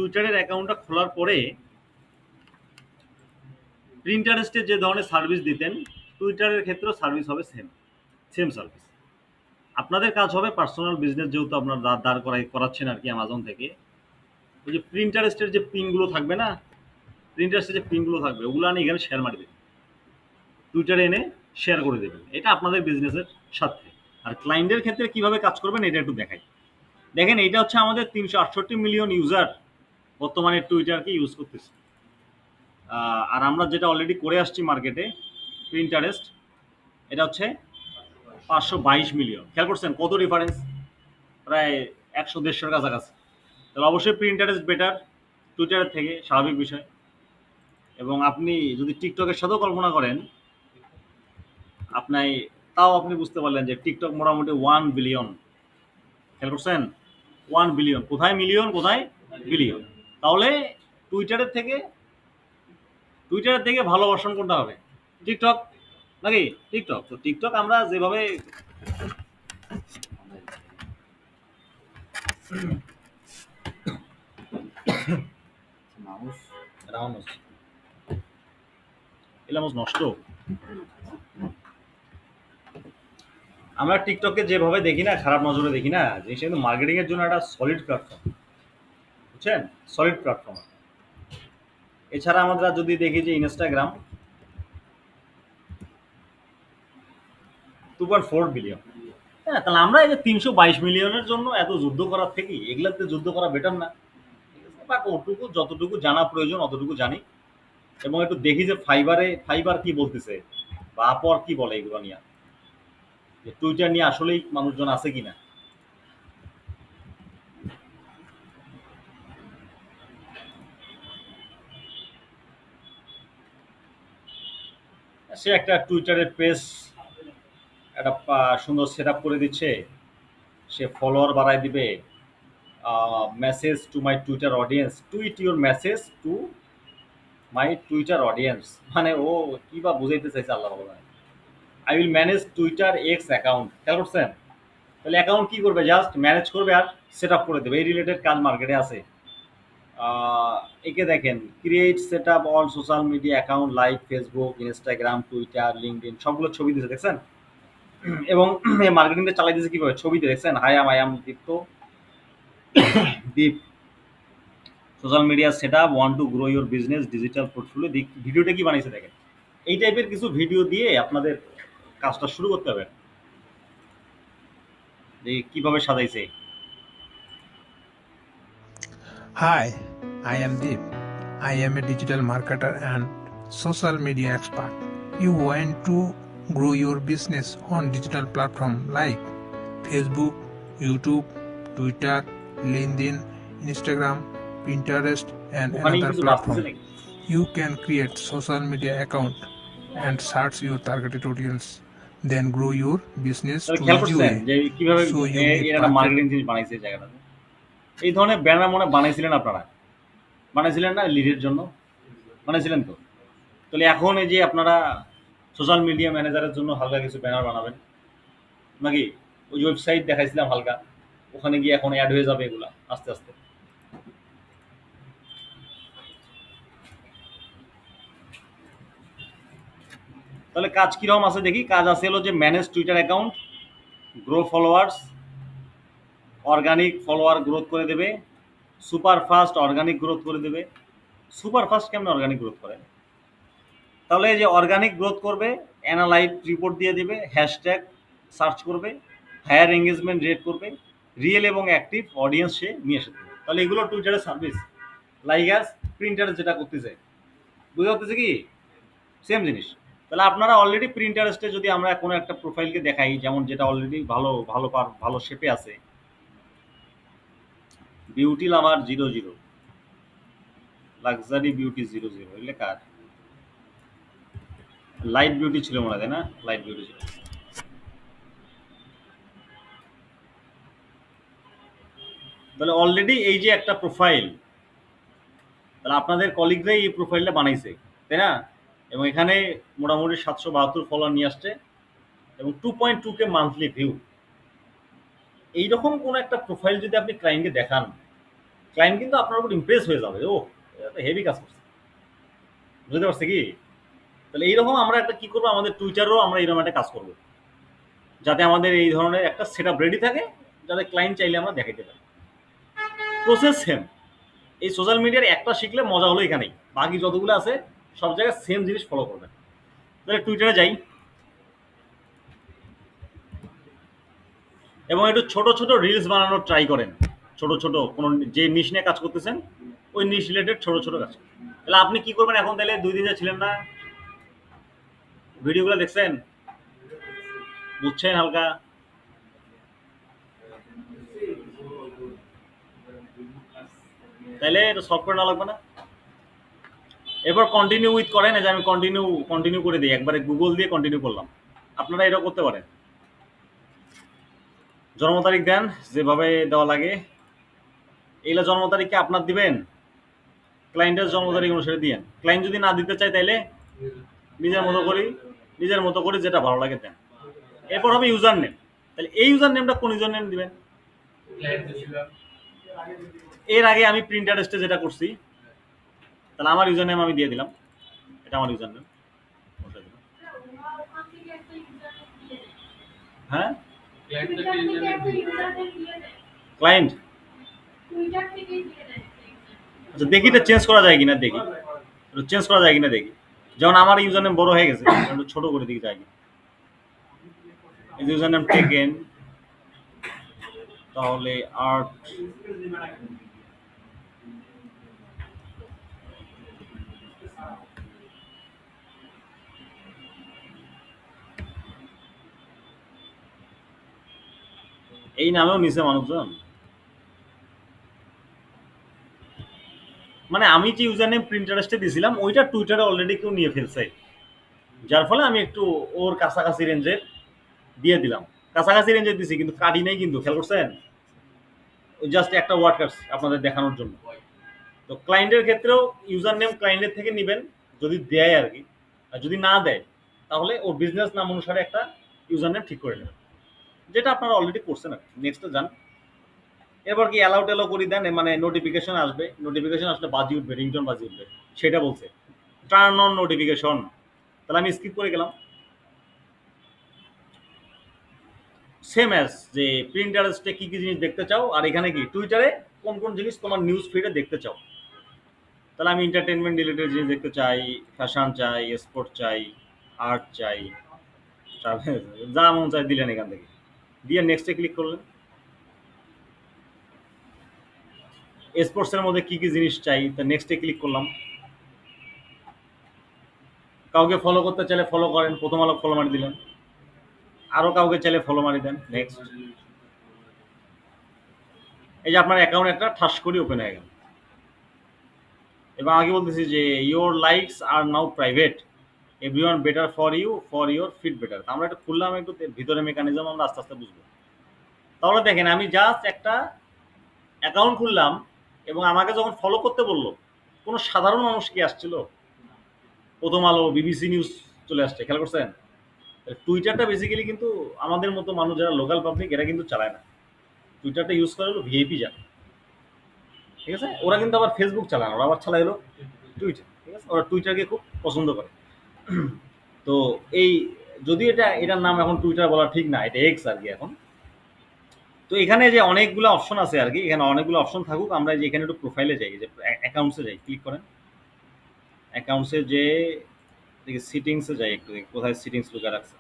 টুইটারের অ্যাকাউন্টটা খোলার পরে প্রিন্টারেস্টে যে ধরনের সার্ভিস দিতেন টুইটারের ক্ষেত্রেও সার্ভিস হবে সেম সার্ভিস। আপনাদের কাজ হবে পার্সোনাল বিজনেস যেহেতু আপনার দাঁড় করাচ্ছেন আর কি অ্যামাজন থেকে, ওই যে প্রিন্টারেস্টের যে পিনগুলো থাকবে না, প্রিন্টারেস্টের যে পিনগুলো থাকবে ওগুলো আনি এখানে শেয়ার মারি দেবেন, টুইটারে এনে শেয়ার করে দেবেন। এটা আপনাদের বিজনেসের সাথে। আর ক্লায়েন্টের ক্ষেত্রে কিভাবে কাজ করবেন এটা একটু দেখাই। দেখেন এইটা হচ্ছে আমাদের 368 মিলিয়ন ইউজার বর্তমানে টুইটারকে ইউজ করতেছে। আর আমরা যেটা অলরেডি করে আসছি মার্কেটে প্রিন্টারেস্ট, এটা হচ্ছে 522 মিলিয়ন। খেয়াল করছেন কত ডিফারেন্স? প্রায় 100-150-এর কাছাকাছি। তাহলে অবশ্যই প্রিন্টারেস্ট বেটার টুইটারের থেকে, স্বাভাবিক বিষয়। এবং আপনি যদি টিকটকের সাথেও কল্পনা করেন, আপনি বুঝতে পারলেন যে টিকটক মোটামুটি 1 বিলিয়ন। খেয়াল করছেন 1 বিলিয়ন, কোথায় মিলিয়ন কোথায় বিলিয়ন। তাহলে টুইটারের থেকে টুইটারের থেকে ভালো ভার্সন কোনটা হবে? টিকটক নাকি? টিকটক। তো টিকটক আমরা যেভাবে নষ্ট, আমরা টিকটককে যেভাবে দেখি না, খারাপ নজরে দেখি না, জিনিসটা কিন্তু মার্কেটিং এর জন্য একটা সলিড প্ল্যাটফর্ম, বুঝছেন? Solid platform. এছাড়া আমরা যদি দেখি যে ইনস্টাগ্রাম 2.4 বিলিয়ন। হ্যাঁ, তাহলে আমরা এই যে 322 মিলিয়নের জন্য এত যুদ্ধ করার থেকে এগুলাতে যুদ্ধ করা বেটার না? বাট ওটুকু যতটুকু জানা প্রয়োজন অতটুকু জানি, এবং একটু দেখি যে ফাইবার কি বলতেছে বা আপর কি বলে এগুলো নিয়ে, যে টুইটার নিয়ে আসলেই মানুষজন আছে কিনা। সে একটা টুইটারের পেজ একটা সুন্দর সেট আপ করে দিচ্ছে, সে ফলোয়ার বাড়ায় দিবে, message to my Twitter audience, tweet your message to my Twitter audience, মানে ও কি বা বুঝাইতে চাইছে আল্লাহ ভালো জানে। I will manage Twitter x account. খেয়াল করছেন? তাহলে অ্যাকাউন্ট কি করবে? জাস্ট ম্যানেজ করবে আর সেট আপ করে দেবে। এই রিলেটেড কাজ মার্কেটে আছে। একে দেখেন, create set up all social media account like Facebook, Instagram, Twitter, LinkedIn, সবগুলো ছবি দিয়েছে দেখছেন। এবং এই মার্কেটিংটা চালাই দিয়েছে কিভাবে? ছবিতে দেখছেন, I am Dipto, Deep, social media set up, want to grow your business, digital portfolio. ভিডিওটা কি বানিয়েছে দেখেন। এই টাইপের কিছু ভিডিও দিয়ে আপনাদের কাজটা শুরু করতে হবে, যে কিভাবে সাজাইছে। Hi, I am Deep. I am a digital marketer and social media expert. You want to grow your business on digital platforms like Facebook, YouTube, Twitter, LinkedIn, Instagram, Pinterest, and ওখানেই another কিছু বাঁচতেছে platform. নাকি? You can create social media account and search your targeted audience. Then grow your business তাহলে to খেয়াল easy করছেন way. যে কিভাবে So you need এর একটা perfect. মার্কেটিং জিনিস বানাইছে এই জায়গাটাতে। এই ধরনের ব্যানার মনে হয় বানাইছিলেন আপনারা, বানাইছিলেন না? লিডের জন্য বানাইছিলেন তো। তাহলে এখন এই যে আপনারা সোশ্যাল মিডিয়া ম্যানেজারের জন্য হালকা কিছু ব্যানার বানাবেন নাকি? ওই ওয়েবসাইট দেখাইছিলাম হালকা, ওখানে গিয়ে এখন অ্যাড হয়ে যাবে এগুলা আস্তে আস্তে। তাহলে কাজ কিরকম আছে দেখি। কাজ আছে হলো যে manage Twitter account, grow followers, organic follower growth করে দেবে, সুপার ফাস্ট অর্গানিক গ্রোথ করে দেবে। সুপার ফাস্ট কেমন অর্গানিক গ্রোথ করে? তাহলে এই যে অর্গানিক গ্রোথ করবে, অ্যানালাইট রিপোর্ট দিয়ে দিবে, হ্যাশট্যাগ সার্চ করবে, হায়ার এঙ্গেজমেন্ট রেট করবে, রিয়েল এবং অ্যাক্টিভ অডিয়েন্স সে নিয়ে এসে দেবে। তাহলে এগুলো টুইটারের সার্ভিস, লাইক অ্যাজ প্রিন্টারে যেটা করতেছে। বুঝতে পারতেছে কি? সেম জিনিস। তাহলে আপনারা অলরেডি প্রিন্টারেস্টে যদি আমরা কোনো একটা প্রোফাইলকে দেখাই, যেমন যেটা অলরেডি ভালো ভালো ভালো শেপে আছে, বিউটি লাভার 00, লাক্সারি বিউটি 00, এগুলো কার? লাইট বিউটি ছিল মনে হয়, তাই না? লাইট বিউটি ছিল। তাহলে অলরেডি এই যে একটা প্রোফাইল, তাহলে আপনাদের কলিগরাই এই প্রোফাইলটা বানাইছে, তাই না? এবং এখানে মোটামুটি 772 ফলোয়ার নিয়ে আসছে এবং 2.2K মান্থলি ভিউ। এইরকম কোনো একটা প্রোফাইল যদি আপনি ক্লায়েন্টকে দেখান, ক্লায়েন্ট কিন্তু আপনার উপর ইমপ্রেস হয়ে যাবে, ও এটা তো হেভি কাজ করছে, বুঝতে পারছে কি? তাহলে এইরকম আমরা একটা কি করবো, আমাদের টুইটারও আমরা এরকম একটা কাজ করবো, যাতে আমাদের এই ধরনের একটা সেট আপ রেডি থাকে, যাতে ক্লায়েন্ট চাইলে আমরা দেখাইতে পারি। Process same. এই সোশ্যাল মিডিয়ার একটা শিখলে মজা হলো এখানেই, বাকি যতগুলো আছে সব জায়গায় সেম জিনিস ফলো করবেন। তাহলে টুইটারে যাই, এবং একটু ছোট ছোট রিলস বানানোর ট্রাই করেন। ছোট ছোট কোনো যে নিশ নিয়ে কাজ করতেছেন, ওই নিশ রিলেটেড ছোট ছোট কাজ। তাহলে আপনি কি করবেন এখন, তাহলে 2 দিন যা ছিলেন না, ভিডিওগুলো দেখছেন, বুঝছেন হালকা? তাহলে এটা সলভ করে না লাগবে না। এরপর কন্টিনিউ উইথ করেন, এই যে আমি কন্টিনিউ কন্টিনিউ করে দিই, একবারে গুগল দিয়ে কন্টিনিউ করলাম। আপনারা এটা করতে পারেন। জন্ম তারিখ দেন যেভাবে দেওয়া লাগে, এগুলো জন্ম তারিখ কি আপনার দিবেন, ক্লায়েন্টের জন্ম তারিখ অনুসারে দিয়েন। ক্লায়েন্ট যদি না দিতে চায় তাইলে নিজের মতো করি, নিজের মতো করে যেটা ভালো লাগে দেন। এরপর হবে ইউজার নেম। তাহলে এই ইউজার নেমটা কোন ইউজার নেম দিবেন? এর আগে আমি প্রিন্টারেস্টে যেটা করছি, তাহলে আমার ইউজার নেম আমি দিয়ে দিলাম, এটা আমার ইউজার নেম। হ্যাঁ, ক্লায়েন্ট, আচ্ছা দেখি এটা চেঞ্জ করা যায় কিনা, দেখি চেঞ্জ করা যায় কিনা দেখি। যেমন আমার ইউজার নেম বড় হয়ে গেছে, একটু ছোট করে দিকে যায় কিনা। ইউজার নেম টেকেন, তাহলে আর্ট, এই নামেও নিচে মানুষজন। মানে আমি যে ইউজার নেম প্রিন্টারেস্টে দিয়েছিলাম ওইটা টুইটারে অলরেডি কেউ নিয়ে ফেলছে, যার ফলে আমি একটু ওর কাছাকাছি রেঞ্জের দিয়ে দিলাম। কাছাকাছি রেঞ্জের দিছি কিন্তু কাটি নেই, কিন্তু খেয়াল করছেন, ওই জাস্ট একটা ওয়ার্ড কাটছি আপনাদের দেখানোর জন্য। তো ক্লায়েন্টের ক্ষেত্রেও ইউজার নেম ক্লায়েন্টের থেকে নেবেন, যদি দেয় আর কি। আর যদি না দেয় তাহলে ওর বিজনেস নাম অনুসারে একটা ইউজার নেম ঠিক করে নেবেন, যেটা আপনারা অলরেডি করছেন আর কি। নেক্সটে যান। এরপর কি অ্যালাউ টেলাউ করে দেন, মানে নোটিফিকেশন আসবে, নোটিফিকেশন আসলে বাজি উঠবে, রিংটোন বাজি উঠবে, সেটা বলছে টার্ন অন নোটিফিকেশন। তাহলে আমি স্কিপ করে গেলাম। সেম অ্যাজ যে প্রিন্টারেস্টে কি কি জিনিস দেখতে চাও, আর এখানে কি টুইটারে কোন কোন জিনিস তোমার নিউজ ফিডে দেখতে চাও। তাহলে আমি এন্টারটেনমেন্ট রিলেটেড জিনিস দেখতে চাই, ফ্যাশন চাই, স্পোর্ট চাই, আর্ট চাই, ট্রাভেল, যা মন চাই দিলেন এখান থেকে, দিয়ে নেক্সটে ক্লিক করলেন। স্পোর্টসের মধ্যে কি কি জিনিস চাই, তা নেক্সটে ক্লিক করলাম। কাউকে ফলো করতে চাইলে ফলো করেন, প্রথম আলো ফলো মারি দিলেন। আরও কাউকে চাইলে ফলো মারি দেন, নেক্সট। এই যে আপনার অ্যাকাউন্ট একটা ঠাস করে ওপেন হয়ে গেল। এবং আগে বলতেছি যে your likes are now private, everyone better for you, for your fit better. আমরা এটা খুললাম, একটু ভিতরে মেকানিজম আমরা আস্তে আস্তে বুঝবো। তাহলে দেখেন আমি জাস্ট একটা অ্যাকাউন্ট খুললাম, এবং আমাকে যখন ফলো করতে বললো, কোনো সাধারণ মানুষ কি আসছিল? প্রথম আলো, বিবিসি নিউজ চলে আসছে, খেয়াল করছেন? টুইটারটা বেসিক্যালি কিন্তু আমাদের মতো মানুষ যারা লোকাল পাবলিক এরা কিন্তু চালায় না। টুইটারটা ইউজ করে হলো ভিআইপি যারা, ঠিক আছে? ওরা কিন্তু আবার ফেসবুক চালায় না, ওরা আবার চালায় হলো টুইটার, ঠিক আছে? ওরা টুইটারকে খুব পছন্দ করে। তো এই, যদি এটার নাম এখন টুইটার বলা ঠিক না, এটা এক্স আর কি এখন। তো এখানে যে অনেকগুলো অপশন আছে আর কি, এখানে অনেকগুলো অপশন থাকুক, আমরা যে এখানে একটু প্রোফাইলে যাই, যে অ্যাকাউন্টসে যাই, ক্লিক করেন। অ্যাকাউন্টসে যে দেখি সিটিংসে যাই, একটু দেখি কোথায় সিটিংস লুকা রাখছে।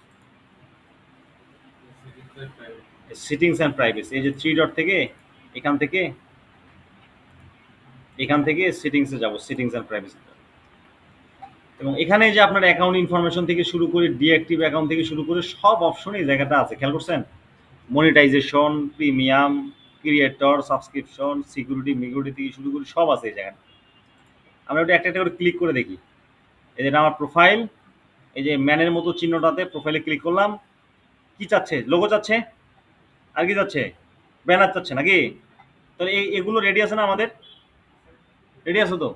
সিটিংস অ্যান্ড প্রাইভেসি, এই যে থ্রি ডট থেকে এখান থেকে সেটিংসে যাব, সেটিংস অ্যান্ড প্রাইভেসি। এবং এখানে যে আপনার অ্যাকাউন্ট ইনফরমেশন থেকে শুরু করে ডিঅ্যাক্টিভ অ্যাকাউন্ট থেকে শুরু করে সব অপশন এই জায়গাটা আছে, খেয়াল করছেন? Monetization, premium, creator, subscription, security মিকিউরিটি থেকে শুরু করে সব আছে এই জায়গাটা। আমরা ওটা একটা একটা করে ক্লিক করে দেখি। এই যেটা আমার প্রোফাইল, এই যে ম্যানের মতো চিহ্নটাতে প্রোফাইলে ক্লিক করলাম। কি চাচ্ছে? লোগো চাচ্ছে, আর কি চাচ্ছে? ব্যানার চাচ্ছে নাকি? তাহলে এগুলো রেডি আছে না আমাদের? রেডি আছে তো?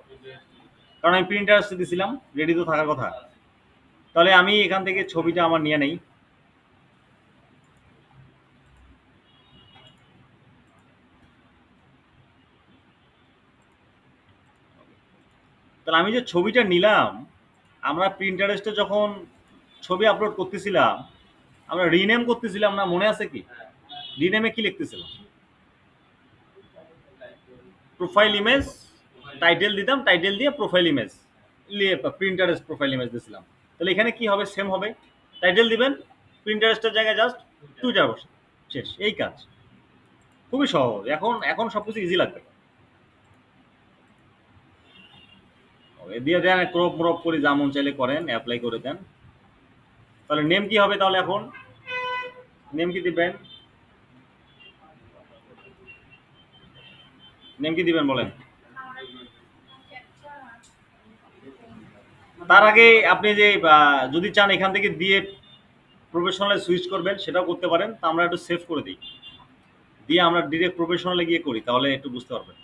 কারণ আমি প্রিন্টারেস্টে দিছিলাম, রেডি তো থাকার কথা। তাহলে আমি এখান থেকে ছবিটা আমার নিয়ে নেই। তাহলে আমি যে ছবিটা নিলাম, আমরা প্রিন্টারেস্টে যখন ছবি আপলোড করতেছিলাম, আমরা রিনেম করতেছিলাম না, মনে আছে কি? রিনেমে কি লিখতেছিলাম? প্রোফাইল ইমেজ, টাইটেল দিতাম, টাইটেল দিয়ে প্রোফাইল ইমেজ নিয়ে প্রিন্টারেস্ট প্রোফাইল ইমেজ দিয়েছিলাম। তাহলে এখানে কি হবে? সেম হবে। টাইটেল দিবেন, প্রিন্টারেস্টের জায়গায় জাস্ট টুইটার বসে, শেষ। এই কাজ খুবই সহজ। এখন এখন সবকিছু ইজি লাগবে। দিয়ে দেন, ক্রপ মরপ করে যা মন চাইলে করেন, অ্যাপ্লাই করে দেন। তাহলে নেম কি হবে? তাহলে এখন নেম কি দিবেন? নেম কি দিবেন বলেন? তার আগে আপনি যে যদি চান এখান থেকে দিয়ে প্রফেশনালে সুইচ করবেন, সেটাও করতে পারেন। তা আমরা একটু সেভ করে দিই, দিয়ে আমরা ডিরেক্ট প্রফেশনালে গিয়ে করি, তাহলে একটু বুঝতে পারবেন।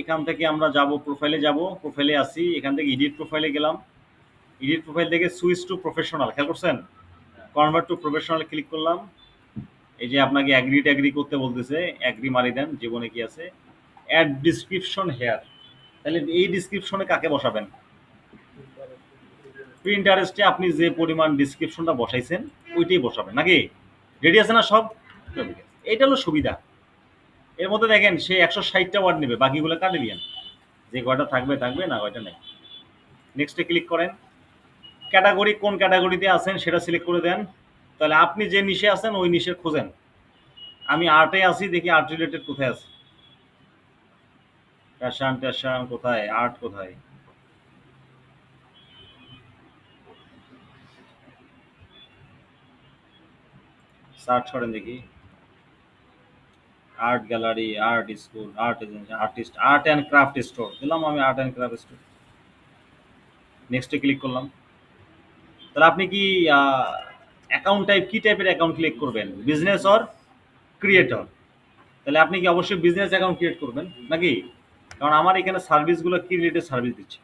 এখান থেকে আমরা যাব, প্রোফাইলে যাব, প্রোফাইলে আসি, এখান থেকে এডিট প্রোফাইলে গেলাম, এডিট প্রোফাইল থেকে সুইচ টু প্রফেশনাল, খেয়াল করছেন? কনভার্ট টু প্রফেশনাল ক্লিক করলাম। এই যে আপনাকে অ্যাগ্রি ট্যাগ্রি করতে বলতেছে, অ্যাগ্রি মারি দেন। জীবনে কি আছে? Add description here. তাহলে এই ডিসক্রিপশনে কাকে বসাবেন? প্রিন্টারেস্টে আপনি যে পরিমাণ ডিসক্রিপশনটা বসাইছেন ওইটাই বসাবেন, নাকি? রেডি আছে না সব? এইটা হলো সুবিধা। এর মধ্যে দেখেন সে 160টা ওয়ার্ড নেবে, বাকিগুলো কাটে দিয়েন। যে কয়টা থাকবে থাকবে, না কয়টা নেই। নেক্সটে ক্লিক করেন। ক্যাটাগরি, কোন ক্যাটাগরিতে আছেন সেটা সিলেক্ট করে দেন। তাহলে আপনি যে নিশে আছেন ওই নিশে খোঁজেন। আমি আর্টে আছি, দেখি আর্ট রিলেটেড কোথায় আছে। ফ্যাশন ট্যাশন কোথায়, আর্ট কোথায়? সার্চ করেন দেখি। Art gallery, art school, art agency, artist, art and craft store দিলাম আমি, আর্ট অ্যান্ড ক্রাফট স্টোর। নেক্সটে ক্লিক করলাম। তাহলে আপনি কি অ্যাকাউন্ট টাইপ, কি টাইপের অ্যাকাউন্ট ক্লিক করবেন? Business or creator? তাহলে আপনি কি অবশ্যই বিজনেস অ্যাকাউন্ট ক্রিয়েট করবেন, নাকি? কারণ আমার এখানে সার্ভিসগুলো কি রিলেটেড সার্ভিস দিচ্ছে।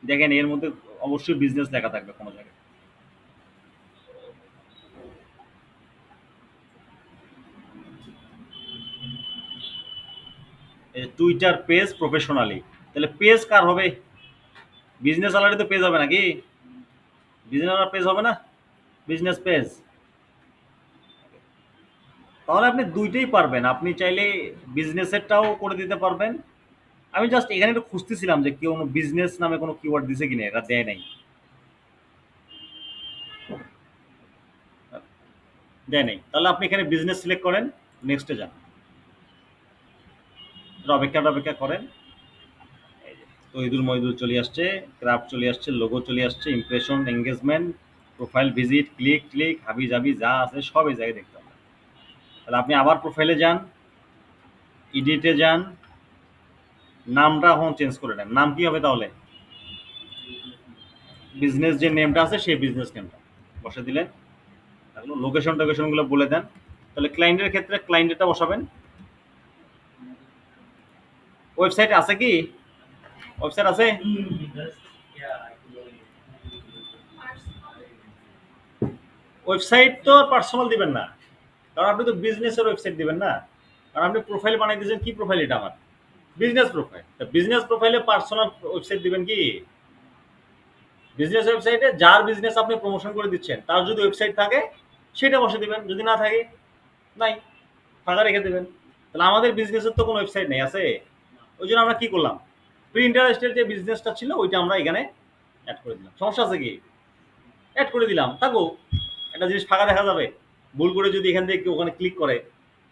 দেখেন এর মধ্যে অবশ্যই বিজনেস লেখা থাকবে কোনো জায়গায়। টুইটার পেজ প্রফেশনালি, তাহলে পেজ কার হবে? বিজনেস আলারে তো পেজ হবে, নাকি? বিজনেস আলার পেজ হবে না? Business page. তাহলে আপনি দুইটাই পারবেন। আপনি চাইলে বিজনেসেরটাও করে দিতে পারবেন। আমি জাস্ট এখানে একটু খুঁজতেছিলাম যে কেউ বিজনেস নামে কোনো কিওয়ার্ড দিছে কিনা, এটা দেয় নাই। দেয় নাই। তাহলে আপনি এখানে বিজনেস সিলেক্ট করেন, নেক্সটে যান। এটা অপেক্ষা করেন। এই যে তহিদুল মহিদুল চলে আসছে, ক্রাফট চলে আসছে, লোগো চলে আসছে, impression, engagement, profile visit, click click, হাবি জাবি যা আছে সব এই জায়গায় দেখতে পাবেন। তাহলে আপনি আবার প্রোফাইলে যান, এডিটে যান, নামটা এখন চেঞ্জ করে নেন। নাম কি হবে তাহলে? বিজনেস যে নেমটা আছে সেই বিজনেস নেমটা বসে দিলেন। তাহলে লোকেশন টোকেশনগুলো বলে দেন। তাহলে ক্লায়েন্টের ক্ষেত্রে ক্লায়েন্টটা বসাবেন। ওয়েবসাইট আছে কি? ওয়েবসাইট আছে? ওয়েবসাইট তো পার্সোনাল দিবেন না, কারণ আপনি তো বিজনেসের ওয়েবসাইট দিবেন না। কারণ আপনি প্রোফাইল বানাই দিয়েছেন, কি প্রোফাইল এটা? আমার বিজনেস প্রোফাইল। বিজনেস প্রোফাইলে পার্সোনাল ওয়েবসাইট দিবেন কি? বিজনেস ওয়েবসাইটে যার বিজনেস আপনি প্রমোশন করে দিচ্ছেন তার যদি ওয়েবসাইট থাকে সেটা বসে দিবেন, যদি না থাকে নাই, ফাঁকা রেখে দেবেন। তাহলে আমাদের বিজনেসের তো কোনো ওয়েবসাইট নেই, আছে? ওই জন্য আমরা কি করলাম, প্রিন্টারেস্টের যে বিজনেসটা ছিল ওইটা আমরা এখানে অ্যাড করে দিলাম। সমস্যা আছে কি? অ্যাড করে দিলাম, থাকো। একটা জিনিস ফাঁকা দেখা যাবে। ভুল করে যদি এখান থেকে কেউ ওখানে ক্লিক করে,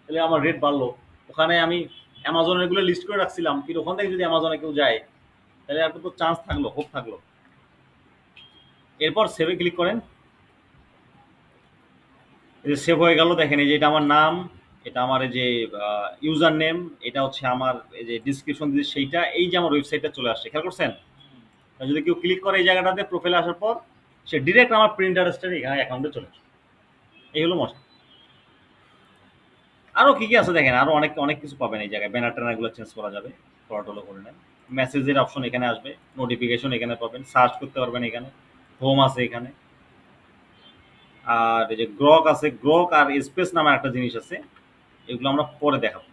তাহলে আমার রেট বাড়লো। ওখানে আমি অ্যামাজনের এগুলো লিস্ট করে রাখছিলাম, কিন্তু ওখান থেকে যদি অ্যামাজনে কেউ যায়, তাহলে আপনার তো চান্স থাকলো, হোপ থাকলো। এরপর সেভে ক্লিক করেন। এই যে সেভ হয়ে গেল, দেখেন এই যে এটা আমার নাম, এটা আমার এই যে ইউজার নেম, এটা হচ্ছে আমার এই যে ডিসক্রিপশন দিয়েছে সেইটা, এই যে আমার ওয়েবসাইটটা চলে আসছে, খেয়াল করছেন? আর যদি কেউ ক্লিক করে এই জায়গাটাতে প্রোফাইলে আসার পর, সে ডিরেক্ট আমার প্রিন্টারেস্টের এখানে অ্যাকাউন্টে চলে আসে। এই হলো মজা। আরও কী কী আছে দেখেন, আরও অনেক অনেক কিছু পাবেন এই জায়গায়। ব্যানার ট্যানারগুলো চেঞ্জ করা যাবে, ফটো করে নেন। মেসেজের অপশন এখানে আসবে, নোটিফিকেশন এখানে পাবেন, সার্চ করতে পারবেন এখানে, হোম আছে এখানে। আর এই যে গ্রক আছে, গ্রক আর স্পেস নামে একটা জিনিস আছে, এগুলো আমরা পরে দেখাবো,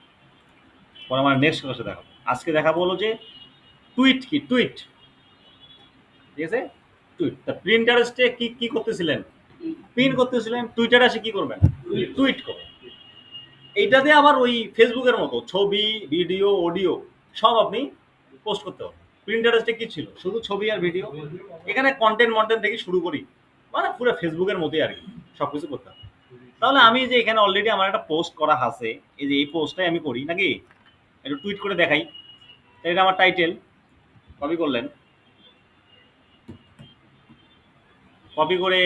পরে আমরা নেক্সট ক্লাসে দেখাবো। আজকে দেখাবো হলো যে টুইট কি, টুইট, ঠিক আছে, টুইট। তা প্রিন্টারেস্টে কি কি করতেছিলেন, প্রিন্ট করতেছিলেন, টুইটারে এসে কি করবেন, টুইট করবেন। এইটাতে আবার ওই ফেসবুকের মতো ছবি, ভিডিও, অডিও সব আপনি পোস্ট করতে হবে। প্রিন্টারেস্টে কি ছিল, শুধু ছবি আর ভিডিও। এখানে কন্টেন্ট মন্টেন্ট থেকে শুরু করি, মানে পুরো ফেসবুকের মতোই আর কি সব কিছু করতে হবে। তাহলে আমি যে এখানে অলরেডি আমার একটা পোস্ট করা আছে, এই যে এই পোস্টটাই আমি করি নাকি, একটু টুইট করে দেখাই। তাই এটা আমার টাইটেল, কপি করলেন, কপি করে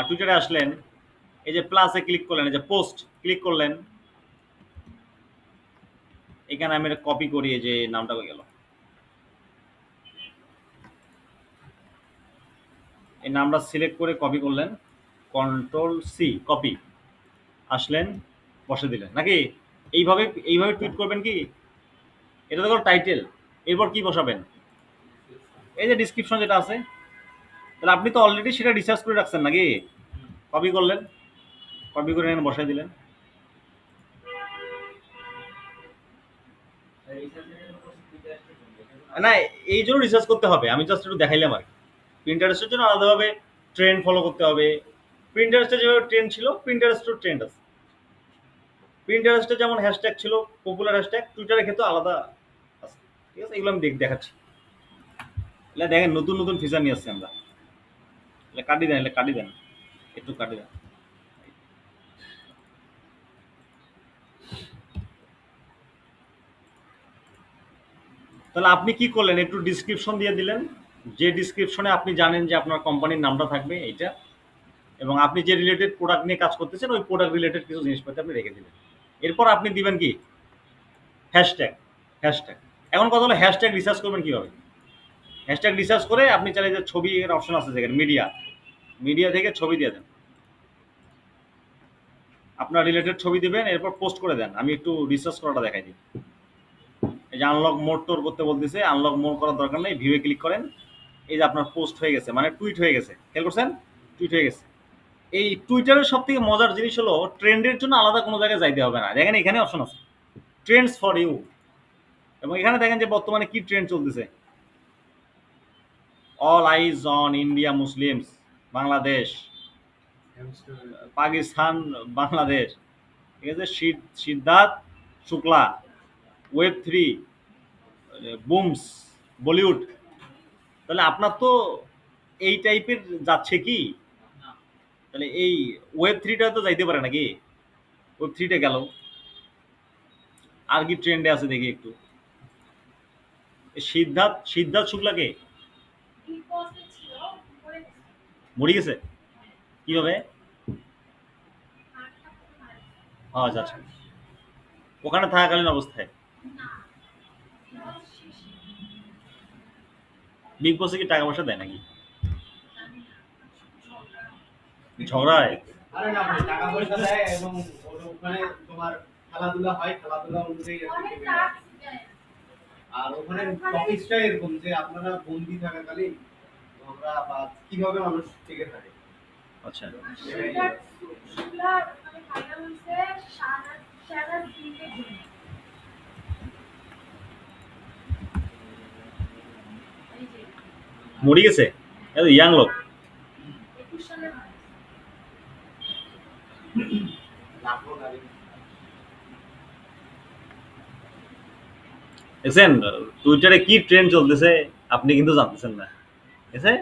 টুইটারে আসলেন, এই যে প্লাসে ক্লিক করলেন, এই যে পোস্ট ক্লিক করলেন, এখানে আমি এটা কপি করি, এই যে নামটা হয়ে গেল, এই নামটা সিলেক্ট করে কপি করলেন, কন্ট্রোল সি কপি, আসলেন, বসে দিলেন নাকি। এইভাবে এইভাবে টুইট করবেন কি, এটা তো টাইটেল। এরপর কি বসাবেন, এই যে ডিসক্রিপশন যেটা আছে, তাহলে আপনি তো অলরেডি সেটা রিসার্চ করে রাখছেন নাকি, কপি করলেন, কপি করে এখানে বসাই দিলেন। না, এই জন্য রিসার্চ করতে হবে, আমি জাস্ট একটু দেখাইলাম আর কি। প্রিন্টারেস্টের জন্য আলাদাভাবে ট্রেন্ড ফলো করতে হবে। প্রিন্টারেস্টে যেভাবে ট্রেন্ড ছিল, প্রিন্টারেস্টেও ট্রেন্ড আছে। প্রিন্টারেস্টে যেমন হ্যাশট্যাগ ছিল, পপুলার হ্যাশট্যাগ, টুইটারের ক্ষেত্রে আলাদা আছে, ঠিক আছে। এগুলো আমি দেখাচ্ছি। এগুলো দেখেন, নতুন নতুন ফিচার নিয়ে আসছি আমরা। এগুলো কাটি দেন, এগুলো কাটি দেন, একটু কাটি দেন। তাহলে আপনি কি করলেন, একটু ডিসক্রিপশন দিয়ে দিলেন, যে ডিসক্রিপশনে আপনি জানেন যে আপনার কোম্পানির নামটা থাকবে এইটা, এবং আপনি যে রিলেটেড প্রোডাক্ট নিয়ে কাজ করতেছেন ওই প্রোডাক্ট রিলেটেড কিছু জিনিসপত্র আপনি রেখে দিলেন। এরপর আপনি দিবেন কি, হ্যাশট্যাগ, হ্যাশট্যাগ। এখন কথা হলো হ্যাশট্যাগ রিসার্চ করবেন কিভাবে। হ্যাশট্যাগ রিসার্চ করে আপনি চাইলে যে ছবি এর অপশন আছে যেখানে মিডিয়া, মিডিয়া থেকে ছবি দিয়ে দেন, আপনার রিলেটেড ছবি দিবেন, এরপর পোস্ট করে দেন। আমি একটু রিসার্চ করাটা দেখাই দিই। এই যে আনলক মোড টোর করতে বলতেছে, আনলক মোড করার দরকার নেই, ভিউয়ে ক্লিক করেন, এই যে আপনার পোস্ট হয়ে গেছে, মানে টুইট হয়ে গেছে, খেয়াল করছেন, টুইট হয়ে গেছে। এই টুইটারের সব থেকে মজার জিনিস হলো ট্রেন্ডের জন্য আলাদা কোনো জায়গায় যাইতে হবে না। দেখেন এখানে অপশন আছে, ট্রেন্ডস ফর ইউ, এবং এখানে দেখেন যে বর্তমানে কি ট্রেন্ড চলতেছে। All eyes on India Muslims, Bangladesh, Pakistan, Bangladesh, ঠিক আছে, সিদ্ধার্থ শুক্লা, ওয়েব 3, বুমস, বলিউড। তাহলে আপনার তো এই টাইপের যাচ্ছে কি, তাহলে এই ওয়েব 3টা তো যাইতে পারে নাকি, ওয়েব 3টা গেল। আর কি ট্রেন্ডে আছে দেখি একটু, সিদ্ধার্থ, সিদ্ধার্থ শুক্লাকে মরে গেছে কিভাবে, আচ্ছা আচ্ছা, ওখানে থাকাকালীন অবস্থায় বিগ বসে কি টাকা পয়সা দেয় নাকি, ঝগড়ায়। আরে না ভাই, টাকা পয়সা দেয় এবং ওখানে তোমার খেলাধুলা হয়, খেলাধুলা অনুযায়ী আর কি payment হয়। আর ওখানে টপিকটা এরকম যে আপনারা বন্দি থাকাকালীন তোমরা বা কিভাবে মানুষ টিকে থাকে। আচ্ছা, সেটাই। মরে গেছে, এত ইয়াং লোক। লাখো নারী। দেখছেন টুইটারে কি ট্রেন্ড চলতেছে, আপনি কিন্তু জানতেছেন না, ঠিক আছে,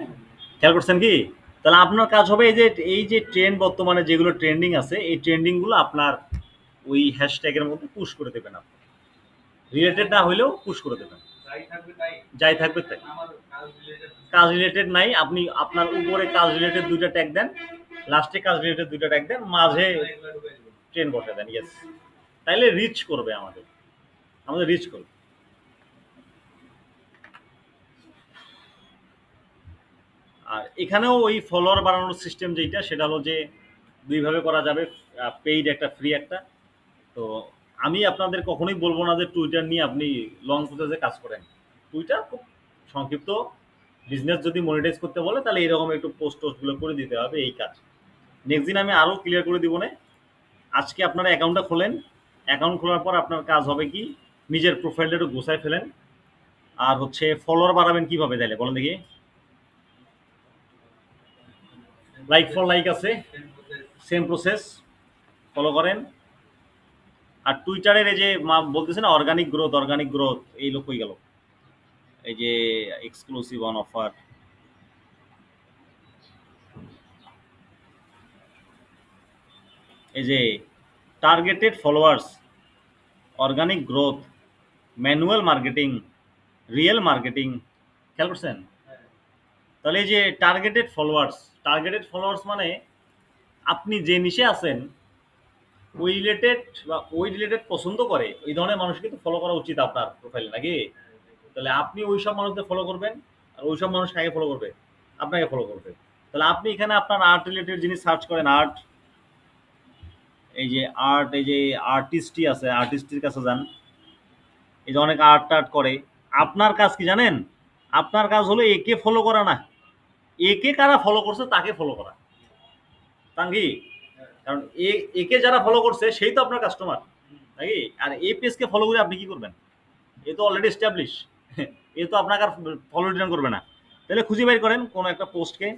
খেয়াল করছেন কি। তাহলে আপনার কাজ হবে এই যে ট্রেন্ড বর্তমানে যেগুলো ট্রেন্ডিং আছে, এই ট্রেন্ডিং গুলো আপনার ওই হ্যাশট্যাগের মধ্যে পুশ করে দেবেন, আপনি রিলেটেড না হইলেও পুশ করে দেবেন, যাই থাকবে তাই। যাই থাকবে তাই। আমার কাজ রিলেটেড। কাজ রিলেটেড নাই, আপনি আপনার উপরে কাজ রিলেটেড 2টা ট্যাগ দেন, লাস্টে কাজ রিলেটেড 2টা ট্যাগ দেন, মাঝে ট্রেন বসে দেন, ইয়েস। তাইলে রিচ করবে, আমাদের আমাদের রিচ করবে। আর এখানেও ওই ফলোয়ার বাড়ানোর সিস্টেম যেটা, সেটা হলো যে দুইভাবে করা যাবে, পেইড একটা, ফ্রি একটা। তো আমি আপনাদের কখনোই বলবো না যে টুইটার নিয়ে আপনি লং প্রসেসে কাজ করেন। টুইটার খুব সংক্ষিপ্ত, বিজনেস যদি মনিটাইজ করতে বলে তাহলে এরকম একটু পোস্ট টোস্টগুলো করে দিতে হবে, এই কাজ। নেক্সট দিন আমি আরও ক্লিয়ার করে দিব না। আজকে আপনারা অ্যাকাউন্টটা খোলেন। অ্যাকাউন্ট খোলার পর আপনার কাজ হবে কি, নিজের প্রোফাইলটা একটু গোছায় ফেলেন। আর হচ্ছে ফলোয়ার বাড়াবেন কিভাবে তাইলে বলেন দেখি। লাইক ফর লাইক আছে, সেম প্রসেস ফলো করেন। আর টুইটারের এই যে বলতেছে না অর্গানিক গ্রোথ, এই লোক হয়ে গেল, এই যে এক্সক্লুসিভ অন অফার, এই যে targeted followers, organic growth, manual marketing, real marketing, খেয়াল করছেন? তাহলে এই যে টার্গেটেড ফলোয়ার্স মানে আপনি যে নিশে আছেন ওই রিলেটেড পছন্দ করে ওই ধরনের মানুষ কিন্তু ফলো করা উচিত আপনার প্রোফাইলে, নাকি? তাহলে আপনি ওই সব মানুষদের ফলো করবেন। আর ওই সব মানুষ কাকে ফলো করবে? আপনাকে ফলো করবে। তাহলে আপনি এখানে আপনার আর্ট রিলেটেড জিনিস সার্চ করেন, আর্ট, এই যে আর্ট, এই যে আর্টিস্টই আছে, আর্টিস্টের কাছে যান। এই যে অনেক আর্ট টার্ট করে। আপনার কাজ কি জানেন? আপনার কাজ হলো একে ফলো করা না, একে কারা ফলো করছে তাকে ফলো করা, তাঙ্গি। কারণ একে যারা ফলো করছে সেই তো আপনার কাস্টমার, নাকি? আর এই পেজকে ফলো করে আপনি কি করবেন? এ তো অলরেডি এস্টাবলিশ, এ তো আপনাকে আর ফলো রিটার্ন করবে না। তাহলে খুঁজে বের করেন কোনো একটা পোস্টকে।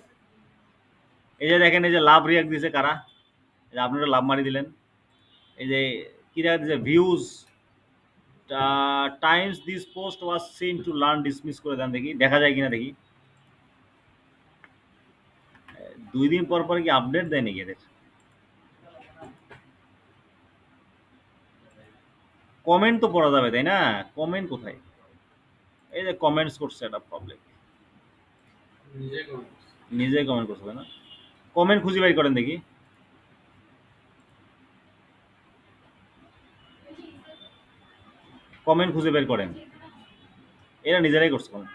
এই যে দেখেন, এই যে লাভ রিয়াক্ট দিয়েছে কারা, এই যে আপনারা লাভ মারি দিলেন। এই যে কি দেখা দিয়েছে, views Times this post was seen to learn, dismiss করে দেন দেখি, দেখা যায় কিনা দেখি। 2 দিন পর পর কি আপডেট দেয় নাকি এদের? কমেন্ট তো পড়া যাবে তাই না? কমেন্ট কোথায়? এই যে কমেন্টস করছে একটা পাবলিক, নিজে কমেন্ট করছে তাই না? কমেন্ট খুঁজে বের করেন দেখি। কমেন্ট খুঁজে বের করেন, এরা নিজেরাই করছে কমেন্ট।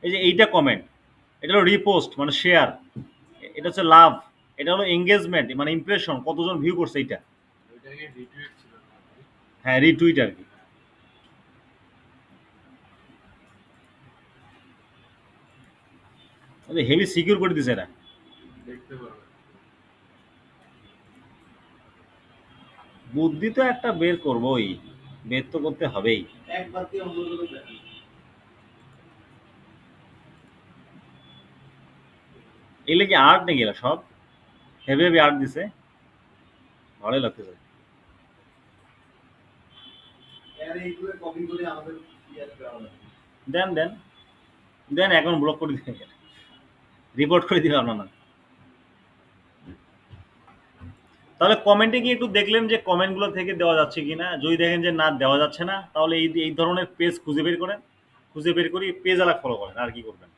এই যে এইটা কমেন্ট, এটা হলো রিপোস্ট মানে শেয়ার, এটা হচ্ছে লাভ, এটা হলো এঙ্গেজমেন্ট মানে ইমপ্রেশন, কতজন ভিউ করছে এইটা। হ্যাঁ, রিটুইট আর কি। হেভি সিকিউর করে দিছে এরা। বুদ্ধি তো একটা বের করবোই, বের তো করতে হবেই। একবার দিয়ে অন্যগুলো দেখেন। এগুলো কি আর্ট নাকি? এরা সব হেভি হেভি আর্ট দিছে, ভালোই লাগতেছে। আর এইগুলো কপি করে আমাদের ইয়ার দেওয়া হবে। দেন দেন দেন, এখন ব্লক করে দিবে, রিপোর্ট করে দিবে আপনার না। তাহলে কমেন্টে গিয়ে একটু দেখলেন যে কমেন্টগুলো থেকে দেওয়া যাচ্ছে কিনা। যদি দেখেন যে না দেওয়া যাচ্ছে না, তাহলে এই ধরনের পেজ খুঁজে বের করেন, খুঁজে বের করি পেজ আলাদা ফলো করেন। আর কি করবেন?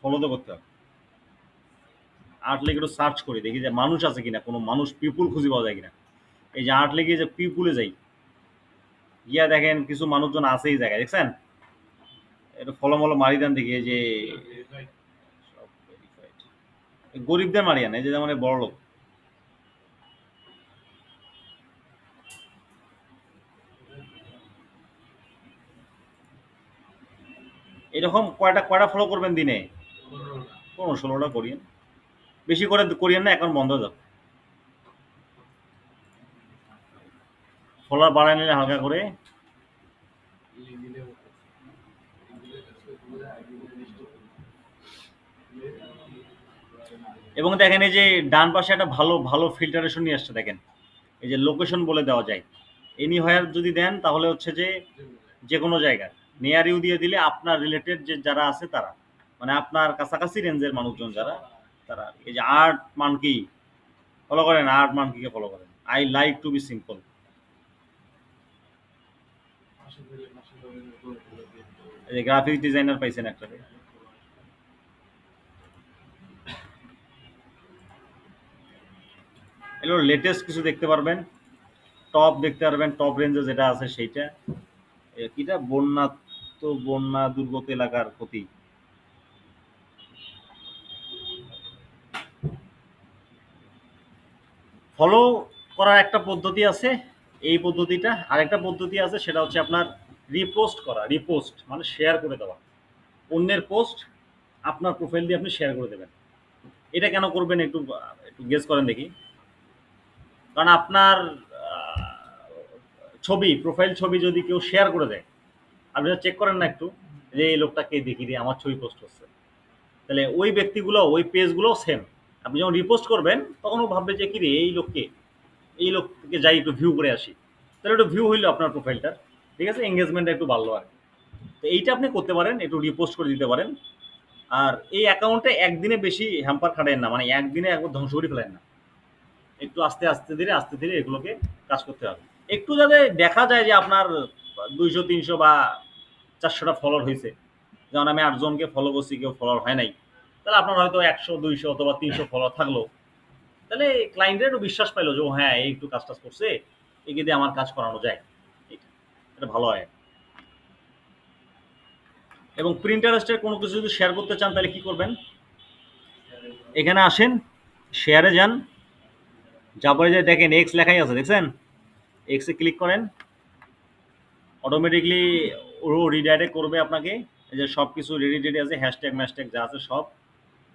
ফলো তো করতে হবে। আর্ট লেগে একটু সার্চ করি দেখি যে মানুষ আছে কিনা, কোনো মানুষ পিপুল খুঁজে পাওয়া যায় কিনা। এই যে আর্ট লেগে যে পিপুলে যাই, গিয়া দেখেন কিছু মানুষজন আছে এই জায়গায়, দেখছেন? একটু ফলো মলো মারি দেন দেখি। এই যে সব verified। গরিবদের মারি আন, এই যে যেমন এই বড় লোক। এরকম কয়টা কয়টা ফলো করবেন দিনে? 15-16টা করিয়েন, বেশি করে করিয়েন না, এখন বন্ধ হয়ে যাবে। ফলোয়ার বাড়ায় নিলে হালকা করে। এবং দেখেন এই যে ডান পাশে একটা ভালো ভালো ফিল্টারেশন নিয়ে আসছে, দেখেন এই যে লোকেশন বলে দেওয়া যায়। এনি হোয়ার যদি দেন তাহলে হচ্ছে যে যে কোনো জায়গায় নিয়ার ইউ দিয়ে দিলে আপনার রিলেটেড যে যারা আছে তারা, মানে আপনার কাছাকাছি রেঞ্জের মানুষজন যারা, তারা। এই যে আর্ট মানকি ফলো করেন, আর্ট মানকিকে ফলো করেন। I like to be simple. এই যে গ্রাফিক্স ডিজাইনার পাইছেন একটা, এগুলো লেটেস্ট কিছু দেখতে পারবেন, টপ দেখতে পারবেন, টপ রেঞ্জে যেটা আছে সেইটা। কিটা বন্যা, তো বন্যা দুর্গত এলাকার ক্ষতি। ফলো করার একটা পদ্ধতি আছে, এই পদ্ধতিটা। আরেকটা পদ্ধতি আছে, সেটা হচ্ছে আপনার রিপোস্ট করা। রিপোস্ট মানে শেয়ার করে দেওয়া, অন্যের পোস্ট আপনার প্রোফাইল দিয়ে আপনি শেয়ার করে দেবেন। এটা কেন করবেন একটু গেস করেন দেখি। কারণ আপনার আহ, ছবি, প্রোফাইল ছবি যদি কেউ শেয়ার করে দেয়, আপনি চেক করেন না একটু যে এই লোকটাকে দেখি রে আমার ছবি পোস্ট করছে, তাহলে ওই ব্যক্তিগুলো ওই পেজগুলো সেম। আপনি যখন রিপোস্ট করবেন তখন ও ভাববে যে কি রে এই লোককে, এই লোককে যাই একটু ভিউ করে আসি, তাহলে একটু ভিউ হইলো আপনার প্রোফাইলটার, ঠিক আছে, এঙ্গেজমেন্টটা একটু বাড়লো আর কি। তো এইটা আপনি করতে পারেন, একটু রিপোস্ট করে দিতে পারেন। আর এই অ্যাকাউন্টে একদিনে বেশি হ্যাম্পার খাটায়েন না, মানে একদিনে একবার ধ্বংস করে ফেলেন না। একটু আস্তে আস্তে ধীরে এগুলোকে কাজ করতে হবে। একটু যাতে দেখা যায় যে আপনার 200 300 বা 400টা ফলোয়ার হয়েছে, যেমন আমি 8 জনকে ফলো করছি, কেউ ফলোয়ার হয় নাই, তাহলে আপনার হয়তো 100 200 অথবা 300 ফলোয়ার থাকলো, তাহলে ক্লায়েন্টের একটু বিশ্বাস পাইলো যে ও হ্যাঁ এই একটু কাজ টাজ করছে, একে দিয়ে আমার কাজ করানো যায়। এটা এটা ভালো হয়। এবং প্রিন্টারেস্টের কোনো কিছু যদি শেয়ার করতে চান তাহলে কি করবেন, এখানে আসেন, শেয়ারে যান, যারপরে যে দেখেন এক্স লেখাই আছে, দেখছেন, এক্সে ক্লিক করেন, অটোমেটিকলি ও রিডাইরেক্ট করবে আপনাকে। এই যে সব কিছু রেডি রেডি আছে, হ্যাশট্যাগ ম্যাশট্যাগ যা আছে সব।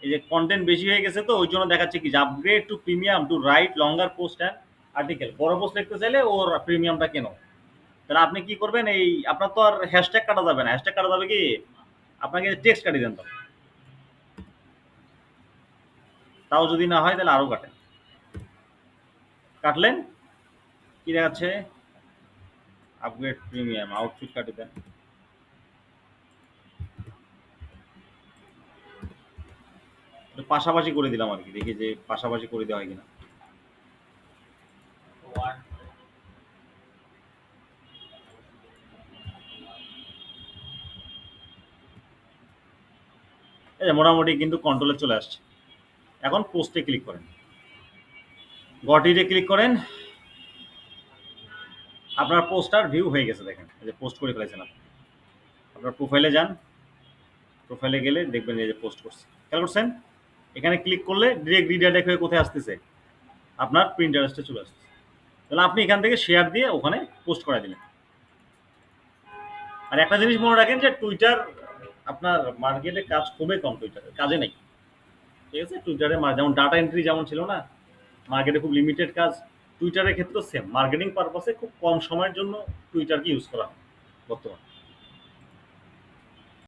এই যে কন্টেন্ট বেশি হয়ে গেছে তো ওই জন্য দেখাচ্ছে কি যে upgrade to premium to write longer post and article, বড় পোস্ট লিখতে চাইলে ওর প্রিমিয়ামটা কেন। তাহলে আপনি কি করবেন, এই আপনার তো আর হ্যাশট্যাগ কাটা যাবে না, হ্যাশট্যাগ কাটা যাবে কি আপনাকে টেক্সট কাটিয়ে দেন, তো তাও যদি না হয় তাহলে আরও কাটেন, কাটলেন কি দেখাচ্ছে, আপগ্রেড প্রিমিয়াম আউটফিট কাটিয়ে দেন। একটু পাশাপাশি করে দিলাম আর কি, দেখি যে পাশাপাশি করে দেওয়া হয় কিনা। এই যে মোটামুটি কিন্তু কন্ট্রোলে চলে আসছে। এখন পোস্টে ক্লিক করেন, গটিতে ক্লিক করেন, আপনার পোস্টার ভিউ হয়ে গেছে, দেখেন এই যে পোস্ট করে ফেলেছেন আপনি। আপনার প্রোফাইলে যান, প্রোফাইলে গেলে দেখবেন এই যে পোস্ট করছে, খেয়াল করছেন, এখানে ক্লিক করলে ডিরেক্ট রিডাইরেক্ট হয়ে কোথায় আসতেছে, আপনার প্রিন্টারেস্টে চলে আসতেছে। তাহলে আপনি এখান থেকে শেয়ার দিয়ে ওখানে পোস্ট করে দিলেন। আর একটা জিনিস মনে রাখেন যে টুইটার আপনার মার্কেটে কাজ খুবই কম, টুইটারে কাজে নেই, ঠিক আছে। টুইটারে যেমন ডাটা এন্ট্রি যেমন ছিল না, মার্কেটে খুব লিমিটেড কাজ, টুইটারের ক্ষেত্রেও সেম, মার্কেটিং পারপাসে খুব কম সময়ের জন্য টুইটারকে ইউজ করা হয় বর্তমানে।